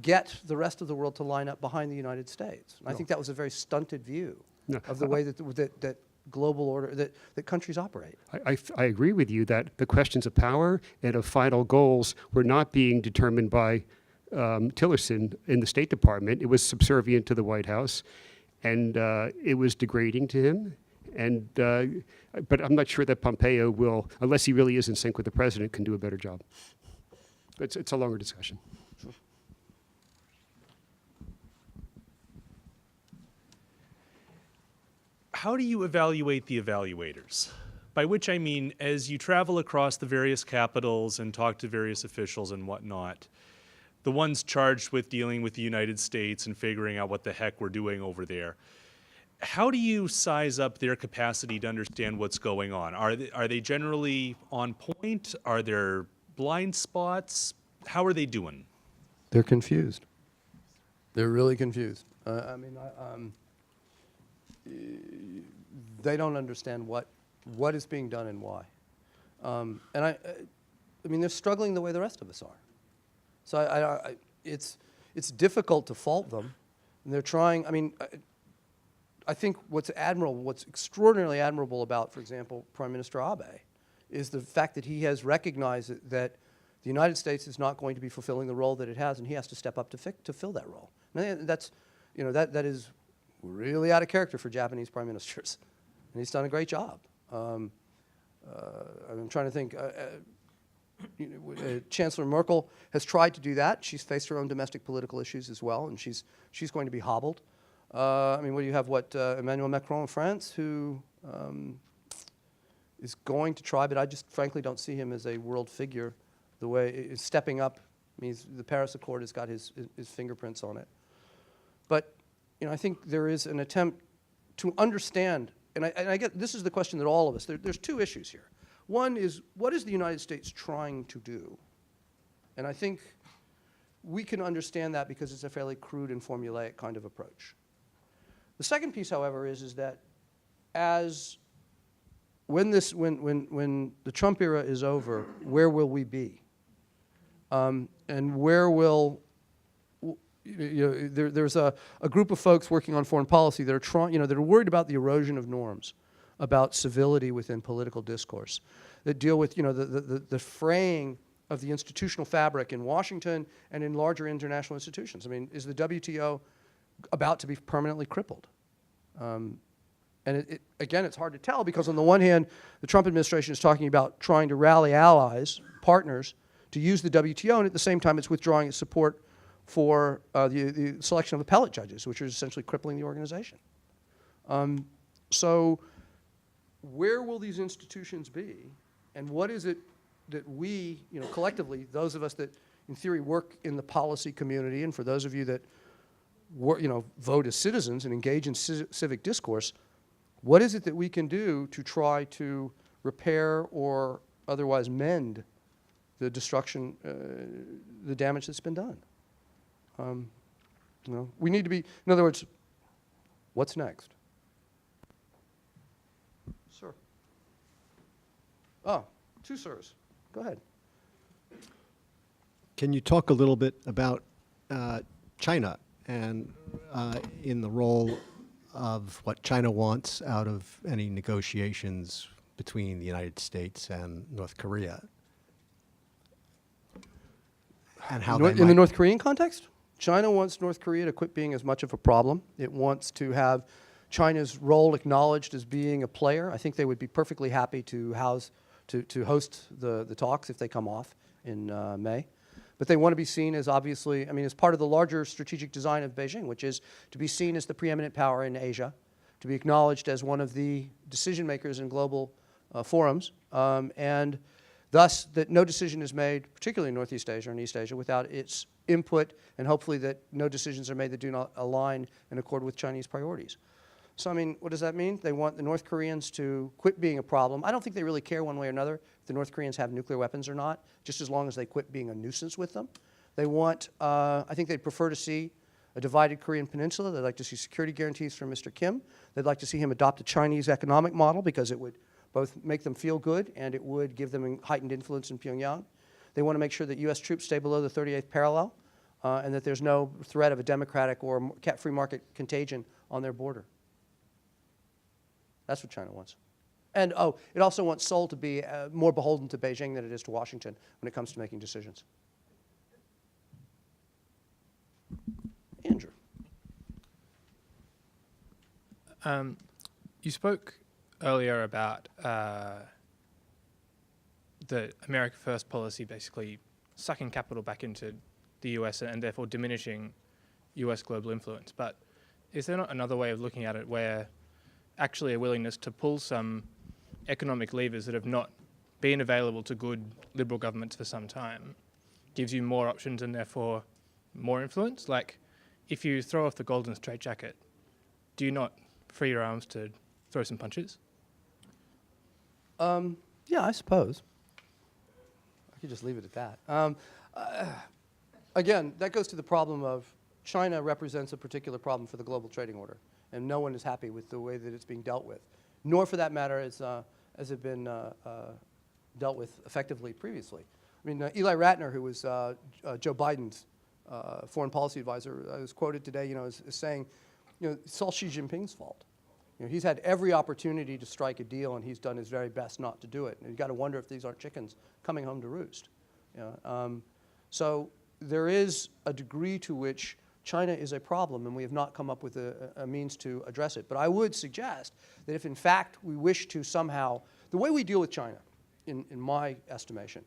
get the rest of the world to line up behind the United States. And I think that was a very stunted view of the way that global order, that countries operate. I agree with you that the questions of power and of final goals were not being determined by Tillerson in the State Department. It was subservient to the White House, and it was degrading to him. And but I'm not sure that Pompeo will, unless he really is in sync with the president, can do a better job. It's a longer discussion. Sure. How do you evaluate the evaluators? By which I mean, as you travel across the various capitals and talk to various officials and whatnot, the ones charged with dealing with the United States and figuring out what the heck we're doing over there, how do you size up their capacity to understand what's going on? Are they generally on point? Are there blind spots? How are they doing? They're confused. They're really confused. They don't understand what is being done and why. I mean, they're struggling the way the rest of us are. So it's difficult to fault them, and they're trying. I mean, I think what's extraordinarily admirable about, for example, Prime Minister Abe, is the fact that he has recognized that the United States is not going to be fulfilling the role that it has, and he has to step up to fill that role. And that's, you know, that is really out of character for Japanese prime ministers, and he's done a great job. I'm trying to think. Chancellor Merkel has tried to do that. She's faced her own domestic political issues as well, and she's going to be hobbled. I mean, what do you have? Emmanuel Macron in France, who is going to try, but I just frankly don't see him as a world figure. The way he's stepping up, I mean, the Paris Accord has got his fingerprints on it. But you know, I think there is an attempt to understand, and I get this is the question that all of us. There's two issues here. One is, what is the United States trying to do? And I think we can understand that because it's a fairly crude and formulaic kind of approach. The second piece, however, is that when the Trump era is over, where will we be? And where will, you know, there's a group of folks working on foreign policy that are trying, you know, that are worried about the erosion of norms, about civility within political discourse, that deal with, you know, the fraying of the institutional fabric in Washington and in larger international institutions. I mean, is the WTO about to be permanently crippled? And again, it's hard to tell because on the one hand, the Trump administration is talking about trying to rally allies, partners, to use the WTO, and at the same time it's withdrawing its support for the selection of appellate judges, which is essentially crippling the organization. So where will these institutions be, and what is it that we, you know, collectively, those of us that in theory work in the policy community, and for those of you that you know, vote as citizens and engage in civic discourse, what is it that we can do to try to repair or otherwise mend the destruction, the damage that's been done? You know, we need to be, in other words, what's next? Sir. Oh, two sirs. Go ahead. Can you talk a little bit about China and in the role of what China wants out of any negotiations between the United States and North Korea, and how In the North Korean context, China wants North Korea to quit being as much of a problem. It wants to have China's role acknowledged as being a player. I think they would be perfectly happy to host the talks if they come off in May. But they want to be seen as obviously, I mean, as part of the larger strategic design of Beijing, which is to be seen as the preeminent power in Asia, to be acknowledged as one of the decision makers in global forums, and thus that no decision is made, particularly in Northeast Asia and East Asia, without its input, and hopefully that no decisions are made that do not align in accord with Chinese priorities. So, I mean, what does that mean? They want the North Koreans to quit being a problem. I don't think they really care one way or another if the North Koreans have nuclear weapons or not, just as long as they quit being a nuisance with them. They want, I think they'd prefer to see a divided Korean peninsula. They'd like to see security guarantees from Mr. Kim. They'd like to see him adopt a Chinese economic model because it would both make them feel good and it would give them heightened influence in Pyongyang. They want to make sure that U.S. troops stay below the 38th parallel and that there's no threat of a democratic or free market contagion on their border. That's what China wants. And, oh, it also wants Seoul to be more beholden to Beijing than it is to Washington when it comes to making decisions. Andrew. You spoke earlier about the America First policy basically sucking capital back into the US and therefore diminishing US global influence. But is there not another way of looking at it where actually a willingness to pull some economic levers that have not been available to good liberal governments for some time gives you more options and therefore more influence? Like, if you throw off the golden straitjacket, do you not free your arms to throw some punches? Yeah, I suppose. I could just leave it at that. Again, that goes to the problem of China represents a particular problem for the global trading order, and no one is happy with the way that it's being dealt with, nor for that matter has it been dealt with effectively previously. I mean, Eli Ratner, who was Joe Biden's foreign policy advisor, was quoted today, as saying, it's all Xi Jinping's fault. He's had every opportunity to strike a deal, and he's done his very best not to do it. And you've got to wonder if these aren't chickens coming home to roost. So there is a degree to which China is a problem, and we have not come up with a means to address it. But I would suggest that if, in fact, we wish to somehow, the way we deal with China, in my estimation,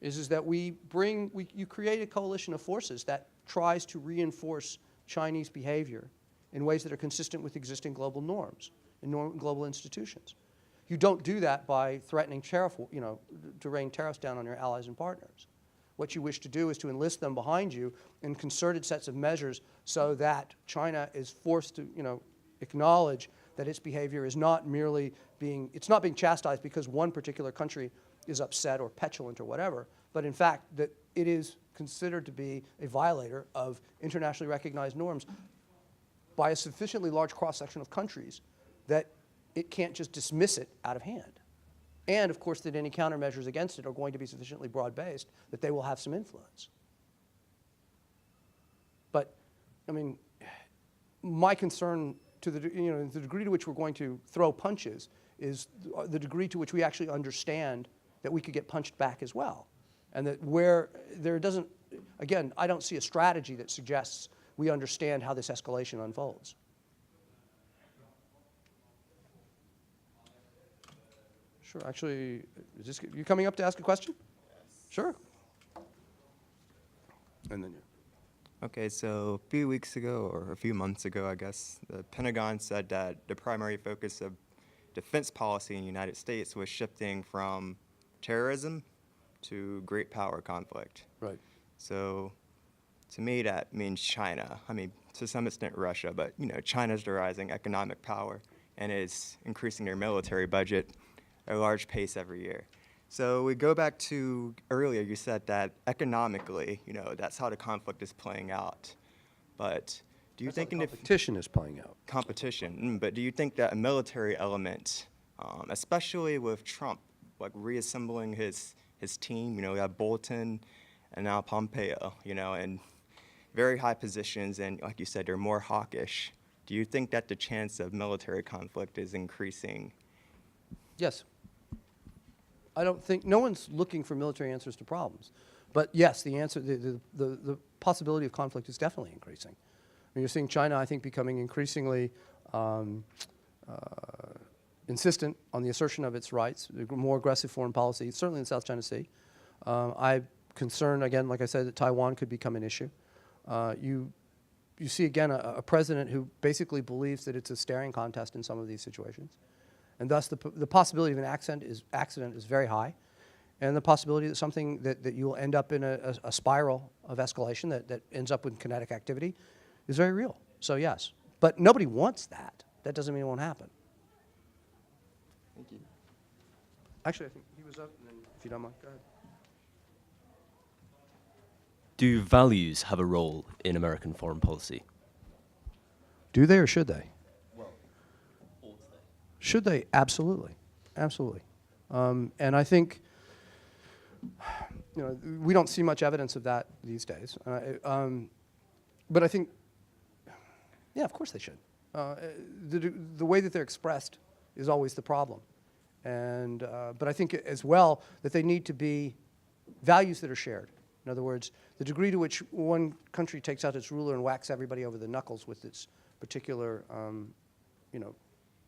is that you create a coalition of forces that tries to reinforce Chinese behavior in ways that are consistent with existing global norms and global institutions. You don't do that by threatening to rain tariffs down on your allies and partners. What you wish to do is to enlist them behind you in concerted sets of measures so that China is forced to, acknowledge that its behavior is not merely it's not being chastised because one particular country is upset or petulant or whatever, but in fact that it is considered to be a violator of internationally recognized norms by a sufficiently large cross-section of countries that it can't just dismiss it out of hand. And, of course, that any countermeasures against it are going to be sufficiently broad-based that they will have some influence. But, I mean, my concern to the degree to which we're going to throw punches is the degree to which we actually understand that we could get punched back as well. And that where there doesn't, again, I don't see a strategy that suggests we understand how this escalation unfolds. Sure, actually, you coming up to ask a question? Yes. Sure. And then you. Okay, so a few weeks ago, or a few months ago, I guess, the Pentagon said that the primary focus of defense policy in the United States was shifting from terrorism to great power conflict. Right. So to me, that means China. I mean, to some extent Russia, but China's the rising economic power and is increasing their military budget at a large pace every year. So we go back to earlier, you said that economically, that's how the conflict is playing out. But do you think competition is playing out? Competition, but do you think that a military element, especially with Trump, like reassembling his team, we have Bolton and now Pompeo, and very high positions, and like you said, they're more hawkish. Do you think that the chance of military conflict is increasing? Yes. I don't think, no one's looking for military answers to problems. But yes, the answer, the possibility of conflict is definitely increasing. I mean, you're seeing China, I think, becoming increasingly insistent on the assertion of its rights, more aggressive foreign policy, certainly in the South China Sea. I'm concerned, again, like I said, that Taiwan could become an issue. You see, again, a president who basically believes that it's a staring contest in some of these situations. And thus, the possibility of an accident is very high. And the possibility that something that you will end up in a spiral of escalation that ends up with kinetic activity is very real. So yes, but nobody wants that. That doesn't mean it won't happen. Thank you. Actually, I think he was up, and then if you don't mind, go ahead. Do values have a role in American foreign policy? Do they or should they? Well, ought they? Should they? Absolutely. Absolutely. And I think, you know, we don't see much evidence of that these days. But I think, yeah, of course they should. The way that they're expressed is always the problem. And, but I think as well that they need to be values that are shared. In other words, the degree to which one country takes out its ruler and whacks everybody over the knuckles with its particular, you know,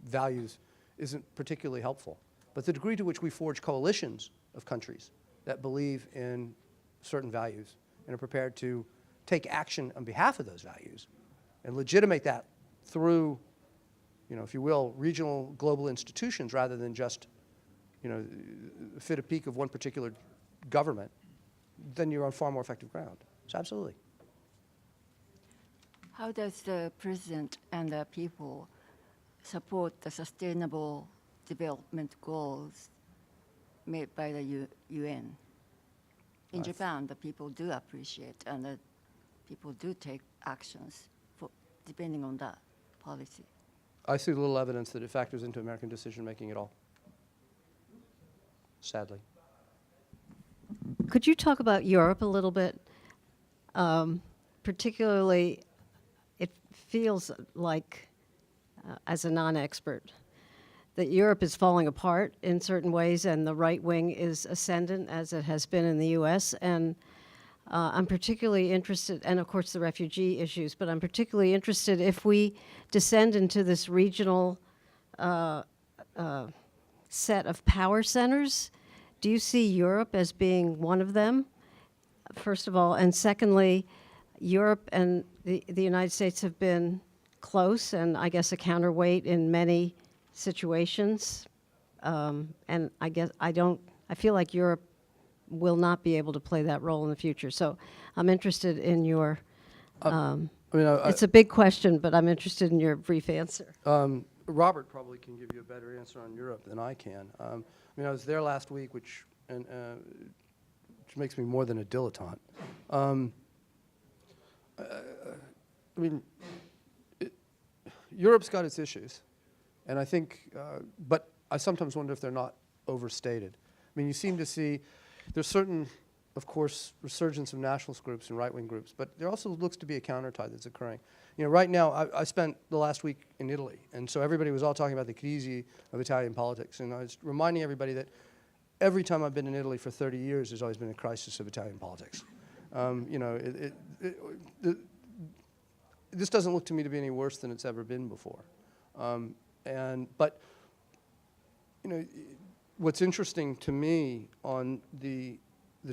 values isn't particularly helpful. But the degree to which we forge coalitions of countries that believe in certain values and are prepared to take action on behalf of those values and legitimate that through, you know, if you will, regional global institutions rather than just, you know, fit a peak of one particular government, then you're on far more effective ground. So absolutely. How does the president and the people support the sustainable development goals made by the UN? In Japan, the people do appreciate and the people do take actions for, depending on that policy. I see little evidence that it factors into American decision-making at all, sadly. Could you talk about Europe a little bit? Particularly, it feels like, as a non-expert, that Europe is falling apart in certain ways and the right wing is ascendant as it has been in the US. And I'm particularly interested, and of course the refugee issues, but I'm particularly interested if we descend into this regional set of power centers. Do you see Europe as being one of them, first of all? And secondly, Europe and the United States have been close and I guess a counterweight in many situations. And I guess I feel like Europe will not be able to play that role in the future. So I'm interested in your, it's a big question, but I'm interested in your brief answer. Robert probably can give you a better answer on Europe than I can. I mean, I was there last week, which makes me more than a dilettante. I mean, Europe's got its issues, and I think, but I sometimes wonder if they're not overstated. I mean, you seem to see, there's certain, of course, resurgence of nationalist groups and right-wing groups, but there also looks to be a countertide that's occurring. You know, right now, I spent the last week in Italy, and so everybody was all talking about the crisi of Italian politics, and I was reminding everybody that every time I've been in Italy for 30 years, there's always been a crisis of Italian politics. You know, this doesn't look to me to be any worse than it's ever been before. But, you know, what's interesting to me on the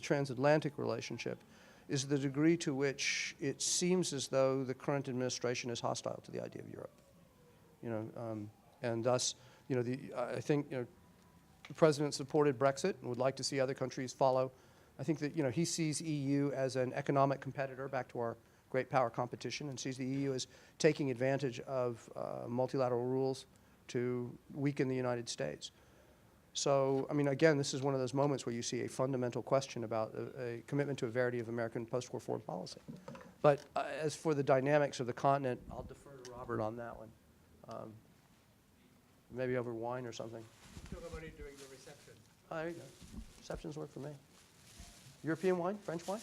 transatlantic relationship is the degree to which it seems as though the current administration is hostile to the idea of Europe. You know, and thus, you know, I think, you know, the president supported Brexit and would like to see other countries follow. I think that, you know, he sees EU as an economic competitor, back to our great power competition, and sees the EU as taking advantage of multilateral rules to weaken the United States. So, I mean, again, this is one of those moments where you see a fundamental question about a commitment to a verity of American post-war foreign policy. But as for the dynamics of the continent, I'll defer to Robert on that one. Maybe over wine or something. Talk about it during the reception. Oh, there you go. Receptions work for me. European wine? French wine?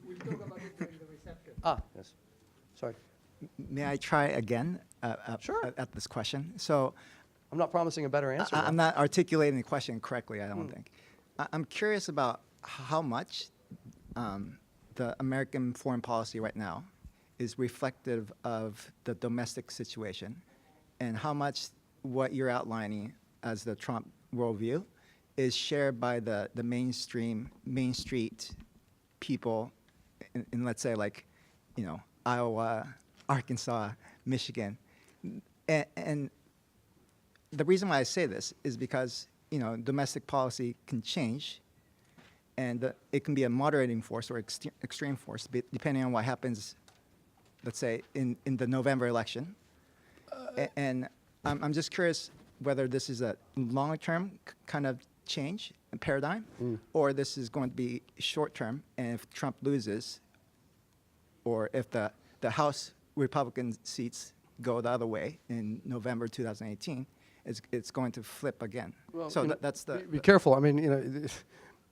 We'll talk about it during the reception. Ah, yes. Sorry. May I try again Sure. at this question? So I'm not promising a better answer. I'm not articulating the question correctly, I don't think. I'm curious about how much the American foreign policy right now is reflective of the domestic situation, and how much what you're outlining as the Trump worldview is shared by the mainstream, Main Street people in let's say like, you know, Iowa, Arkansas, Michigan. And the reason why I say this is because, you know, domestic policy can change, and it can be a moderating force or extreme force, depending on what happens, let's say, in the November election. And I'm just curious whether this is a long-term kind of change in paradigm, or this is going to be short-term, and if Trump loses, or if the House Republican seats go the other way in November 2018, it's going to flip again. Well, so you know, that's the... Be careful. I mean, you know,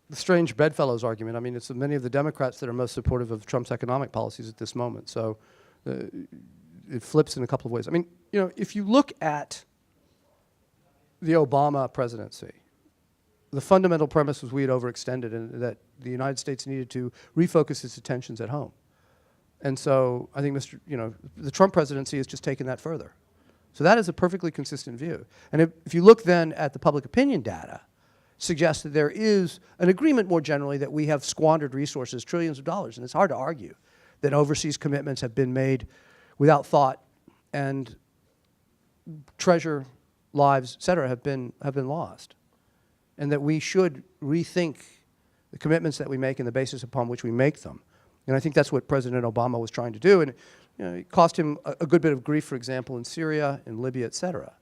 the strange bedfellows argument. I mean, it's many of the Democrats that are most supportive of Trump's economic policies at this moment. So it flips in a couple of ways. I mean, you know, if you look at the Obama presidency, the fundamental premise was we had overextended and that the United States needed to refocus its attentions at home. And so I think the Trump presidency has just taken that further. So that is a perfectly consistent view. And if you look then at the public opinion data, suggests that there is an agreement more generally that we have squandered resources, trillions of dollars, and it's hard to argue that overseas commitments have been made without thought, and treasure, lives, et cetera, have been lost. And that we should rethink the commitments that we make and the basis upon which we make them. And I think that's what President Obama was trying to do. And you know, it cost him a good bit of grief, for example, in Syria, in Libya, et cetera.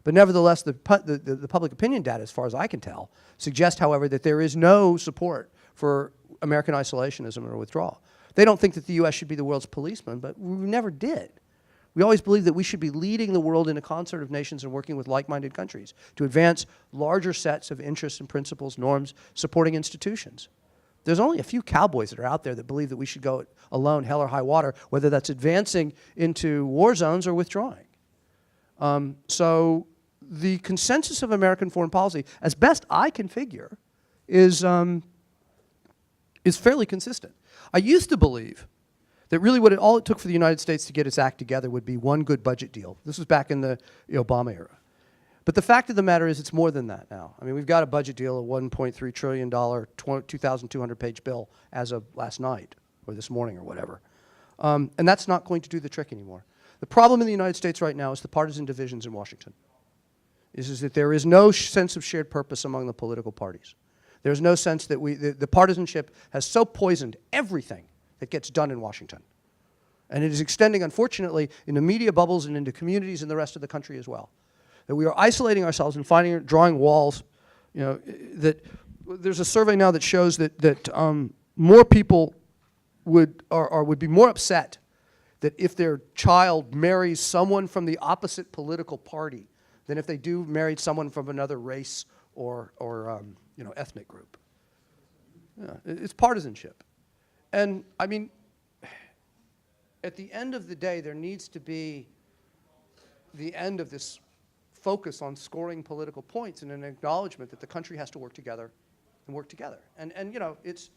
But nevertheless, the public opinion data, as far as I can tell, suggest, however, that there is no support for American isolationism or withdrawal. They don't think that the U.S. should be the world's policeman, but we never did. We always believed that we should be leading the world in a concert of nations and working with like-minded countries to advance larger sets of interests and principles, norms, supporting institutions. There's only a few cowboys that are out there that believe that we should go alone, hell or high water, whether that's advancing into war zones or withdrawing. So the consensus of American foreign policy, as best I can figure, is fairly consistent. I used to believe that really all it took for the United States to get its act together would be one good budget deal. This was back in the Obama era. But the fact of the matter is it's more than that now. I mean, we've got a budget deal, a $1.3 trillion, 2,200-page bill as of last night or this morning or whatever. And that's not going to do the trick anymore. The problem in the United States right now is the partisan divisions in Washington. Is that there is no sense of shared purpose among the political parties. There's no sense that the partisanship has so poisoned everything that gets done in Washington. And it is extending, unfortunately, into media bubbles and into communities in the rest of the country as well. That we are isolating ourselves and drawing walls. You know, that there's a survey now that shows that more people would be more upset that if their child marries someone from the opposite political party than if they married someone from another race or ethnic group. Yeah, it's partisanship. And I mean, at the end of the day, there needs to be the end of this focus on scoring political points and an acknowledgement that the country has to work together and work together. And you know, this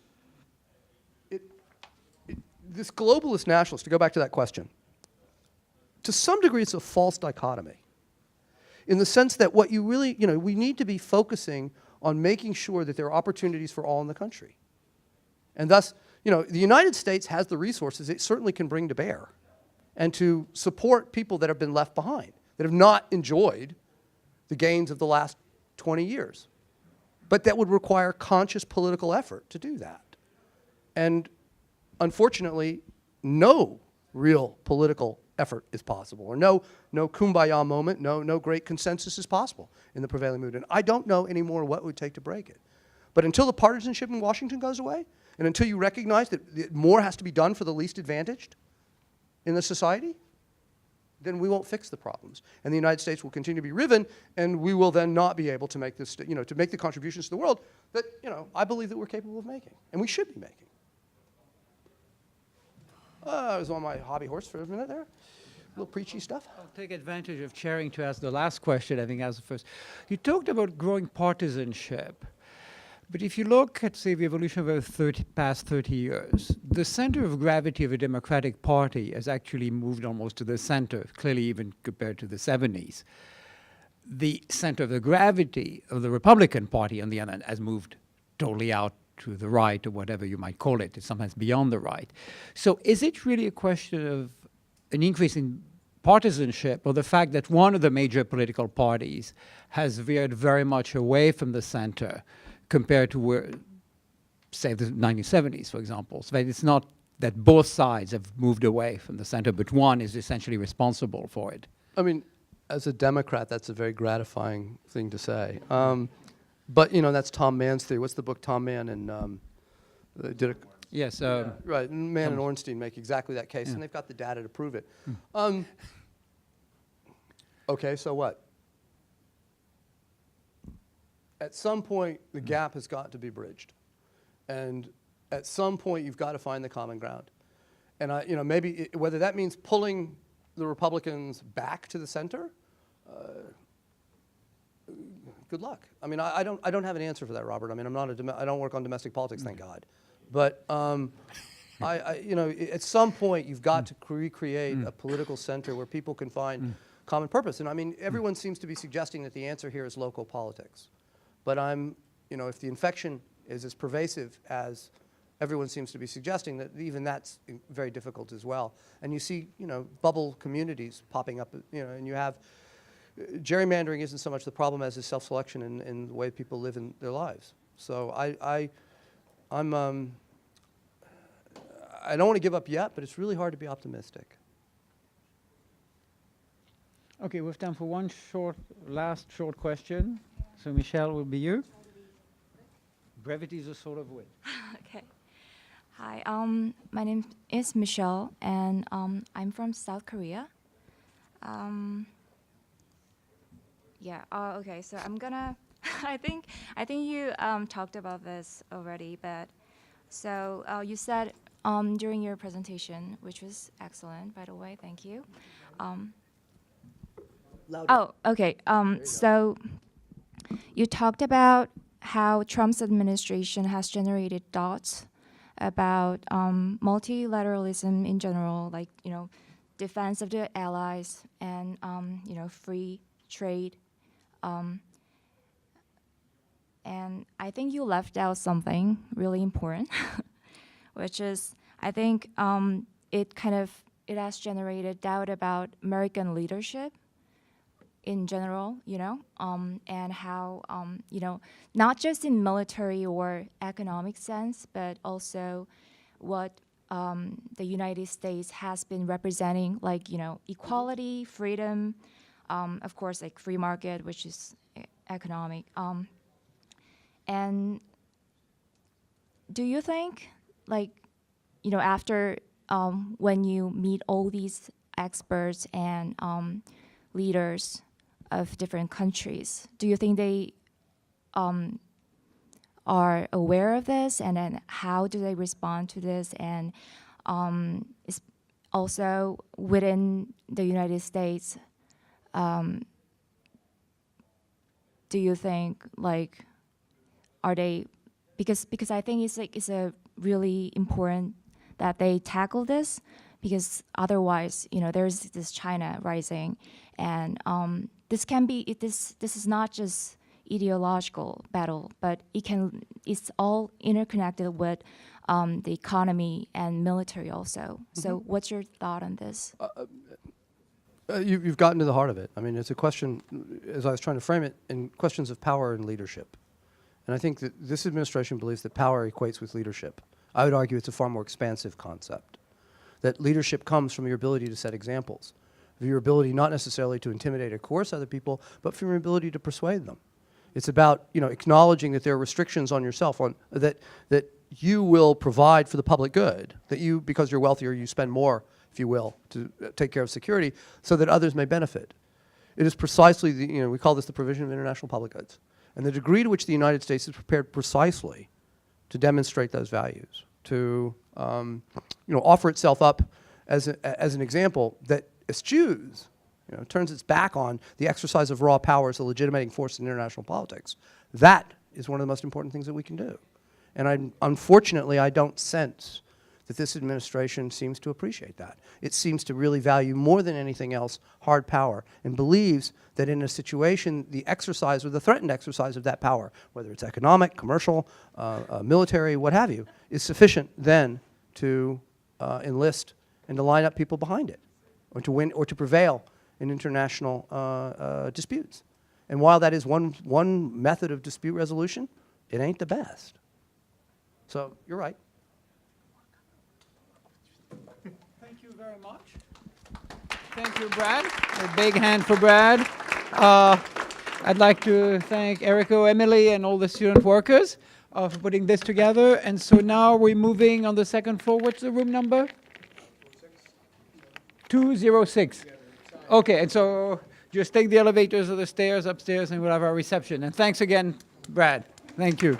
globalist nationalist, to go back to that question, to some degree it's a false dichotomy in the sense that what you really, you know, we need to be focusing on making sure that there are opportunities for all in the country. And thus, you know, the United States has the resources it certainly can bring to bear and to support people that have been left behind, that have not enjoyed the gains of the last 20 years. But that would require conscious political effort to do that. And unfortunately, no real political effort is possible, or no kumbaya moment, no great consensus is possible in the prevailing mood. And I don't know anymore what it would take to break it. But until the partisanship in Washington goes away, and until you recognize that more has to be done for the least advantaged in the society, then we won't fix the problems. And the United States will continue to be riven, and we will then not be able to make this, you know, to make the contributions to the world that, you know, I believe that we're capable of making, and we should be making. I was on my hobby horse for a minute there. A little preachy stuff. I'll take advantage of chairing to ask the last question. I think as the first. You talked about growing partisanship. But if you look at, say, the evolution of the past 30 years, the center of gravity of a Democratic Party has actually moved almost to the center, clearly even compared to the 70s. The center of the gravity of the Republican Party, on the other hand, has moved totally out to the right, or whatever you might call it. It's sometimes beyond the right. So is it really a question of an increase in partisanship, or the fact that one of the major political parties has veered very much away from the center compared to where, say, the 1970s, for example? So that it's not that both sides have moved away from the center, but one is essentially responsible for it. I mean, as a Democrat, that's a very gratifying thing to say. But, you know, that's Tom Mann's theory. What's the book Tom Mann and did a... Yes. Right, Mann and Ornstein make exactly that case, and they've got the data to prove it. Okay, so what? At some point, the gap has got to be bridged. And at some point, you've got to find the common ground. And, you know, maybe whether that means pulling the Republicans back to the center, good luck. I mean, I don't have an answer for that, Robert. I mean, I don't work on domestic politics, thank God. But you know, at some point, you've got to recreate a political center where people can find common purpose. And I mean, everyone seems to be suggesting that the answer here is local politics. But you know, if the infection is as pervasive as everyone seems to be suggesting, that even that's very difficult as well. And you see, you know, bubble communities popping up, you know, and you have, gerrymandering isn't so much the problem as is self-selection in the way people live in their lives. So I don't want to give up yet, but it's really hard to be optimistic. Okay, we have time for one last short question. So Michelle, will be you. Brevity is a sort of wit. Okay. Hi, my name is Michelle, and I'm from South Korea. Yeah. Okay. So I'm gonna. I think you talked about this already, but so you said during your presentation, which was excellent, by the way. Thank you. Oh, okay. So you talked about how Trump's administration has generated thoughts about multilateralism in general, like, you know, defense of the allies and, you know, free trade. And I think you left out something really important, which is, I think it has generated doubt about American leadership in general, you know, and how, you know, not just in military or economic sense, but also what the United States has been representing, like, you know, equality, freedom, of course, like free market, which is economic. And do you think, like, you know, after when you meet all these experts and leaders of different countries, do you think they are aware of this, and then how do they respond to this? And is also within the United States, do you think, like, are they, because I think it's a really important that they tackle this, because otherwise, you know, there's this China rising, and this can be, this is not just ideological battle, but it's all interconnected with the economy and military also. So what's your thought on this? You've gotten to the heart of it. I mean, it's a question, as I was trying to frame it, in questions of power and leadership. And I think that this administration believes that power equates with leadership. I would argue it's a far more expansive concept, that leadership comes from your ability to set examples, of your ability not necessarily to intimidate or coerce other people, but from your ability to persuade them. It's about, you know, acknowledging that there are restrictions on yourself, on that you will provide for the public good, that you, because you're wealthier, you spend more, if you will, to take care of security, so that others may benefit. It is precisely the, you know, we call this the provision of international public goods. And the degree to which the United States is prepared precisely to demonstrate those values, to you know, offer itself up as an example that eschews, you know, turns its back on the exercise of raw power as a legitimating force in international politics. That is one of the most important things that we can do. And unfortunately, I don't sense that this administration seems to appreciate that. It seems to really value more than anything else hard power and believes that in a situation, the exercise or the threatened exercise of that power, whether it's economic, commercial, military, what have you, is sufficient then to enlist and to line up people behind it, or to win or to prevail in international disputes. And while that is one method of dispute resolution, it ain't the best. So you're right. Thank you very much. Thank you, Brad. A big hand for Brad. I'd like to thank Erico, Emily, and all the student workers for putting this together. And so now we're moving on the second floor. What's the room number? 206. Okay, and so just take the elevators or the stairs upstairs and we'll have our reception. And thanks again, Brad. Thank you.